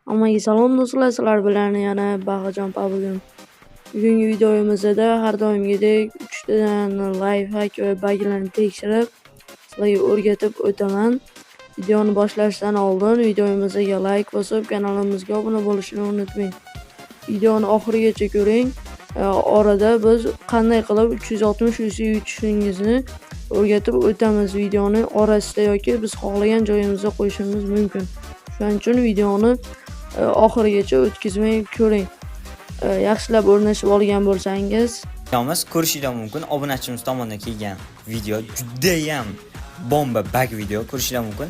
Hammaga salom do'stlar, sizlar bilan yana Baqajon bugun. Bugungi videomizda har doimgidek 3 tadan lifehack va buglarni tekshirib, sizlarga o'rgatib o'taman. Videoni boshlashdan oldin videomizga like bosib, kanalimizga obuna bo'lishni unutmang. Videoni oxirigacha ko'ring. Orada biz qanday qilib 360 UC yutishingizni o'rgatib o'tamiz. Videoni orasida yoki biz xohlagan joyimizga qo'yishimiz mumkin. Shuning uchun videoni oxirigacha o'tkazmay ko'ring. Yaxshilab o'rnashib olgan bo'lsangiz, Videomiz ko'rishingiz mumkin. Obunachimiz tomonidan kelgan video juda ham bomba bug video ko'rishingiz mumkin.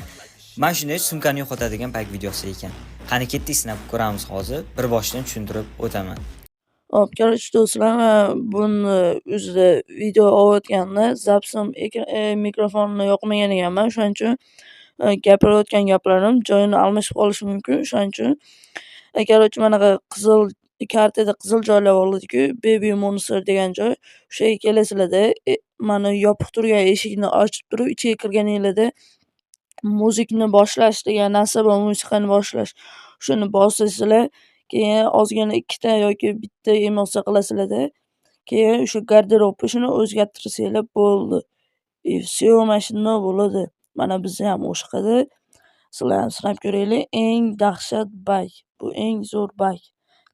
Mana shunday sumkani yo'qotadigan bug videosi ekan. Qani ketdik, sinab ko'ramiz hozir. Bir boshdan tushuntirib o'taman. hop, qarshi do'stlar, buni o'zida video olayotganda zapsim mikrofonini yoqmagan ekanman. Shuning uchun gapirayotgan gaplarim joyini almashib qolishi mumkin. Shuning uchun qarshi manaqa qizil kartada qizil joylar oladi-ku, baby monster degan joy. O'sha yerga kelasizlarda, mana yopiq turgan eshikni ochib turib, ichiga kirganingizda muzikni boshlash degan narsa bor, musiqani boshlash. Shuni bosasizlar, keyin ozgina ikkita yoki bitta emotsiya qilasizlarda, keyin o'sha garderobni shuni o'zgartirsanglar bo'ldi. Всё mashina bo'ladi. Mana bizda ham o'shqada. Sizlar ham sinab ko'ringlar. Eng dahshat bug. Bu eng zo'r bug.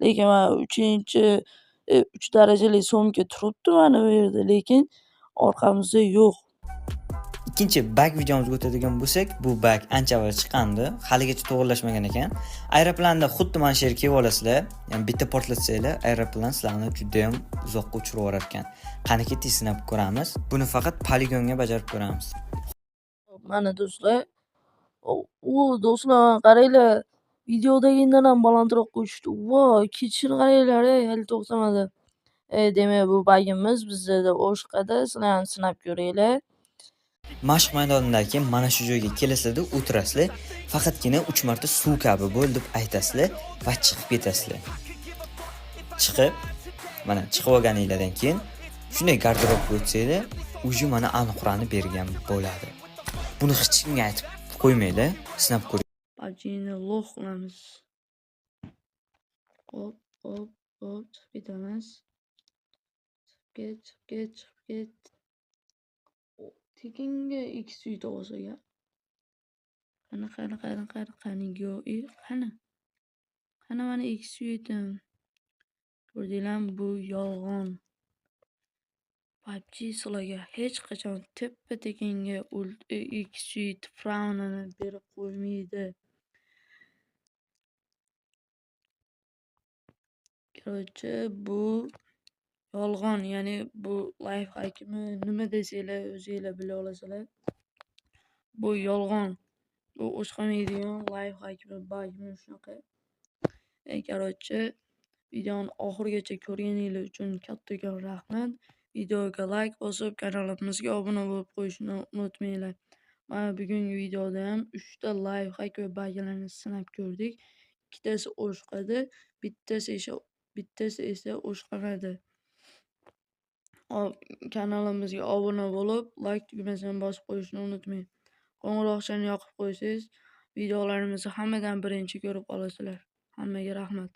Lekin mana 3 darajali so'mka turibdi mana bu yerda, lekin orqamizda yo'q. Ikkinchi bug videomizga o'tadigan bo'lsak, bu bug ancha avval chiqqandi, haligacha to'g'rilashmagan ekan. Aeroplanda xuddi mana shu yerga kelib olasizlar, ya'ni bitta portlatsanglar, aeroplan sizlarni juda ham uzoqqa uchirib yuborar ekan. Qani ketdik, sinab ko'ramiz. Buni faqat poligonga bajarib ko'ramiz. Mana do'stlar, do'stlar qaranglar, videodagidan ham balandroq qo'yishdi. Voy, ketishini qaranglar, hali to'xtamadi. Demak, bu bugimiz bizda o'shqada. Sizlar ham sinab ko'ringlar. Mashq maydonidagi mana shu joyga kelasizlar, o'tirasizlar, faqatgina 3 marta suv kabi bo'l deb aytasizlar va chiqib ketasizlar. Chiqib, mana chiqib olganingizdan keyin shunday garderobga o'tsanglar, o'zi mana aniqrani bergan bo'ladi. Buni hech kimga aytib qo'ymanglar, sinab ko'ring. PUBG'ni loq qilamiz. Hop, chiqib ketamiz. Chiqib ket. Tekinga X suit olsaga. Qani go, qani mana X suitim. Ko'rdinglarmi, bu yolg'on. PUBG sizlarga hech qachon teppa-tekinga X suit fraunini berib qo'ymaydi. Короче, bu yolg'on, ya'ni bu lifehackmi nima desanglar o'zingizlar bila olasizlar. Bu yolg'on. Bu o'shqamaydigan lifehackmi, bugmi shunaqa. Короче, videoni oxirigacha ko'rganingiz uchun kattakon rahmat. Videoga like bosib, kanalimizga obuna bo'lib qo'yishni unutmanglar. Mana bugungi videoda ham 3 ta lifehack va buglarni sinab ko'rdik. Ikkitasi o'shqadi, bittasi esa o'shqamadi. Kanalimizga obuna bo'lib, like tugmasini bosib qo'yishni unutmang. Qo'ng'iroqchani yoqib qo'ysangiz, videolarimizni hammadan birinchi ko'rib olasizlar. Hammaga rahmat.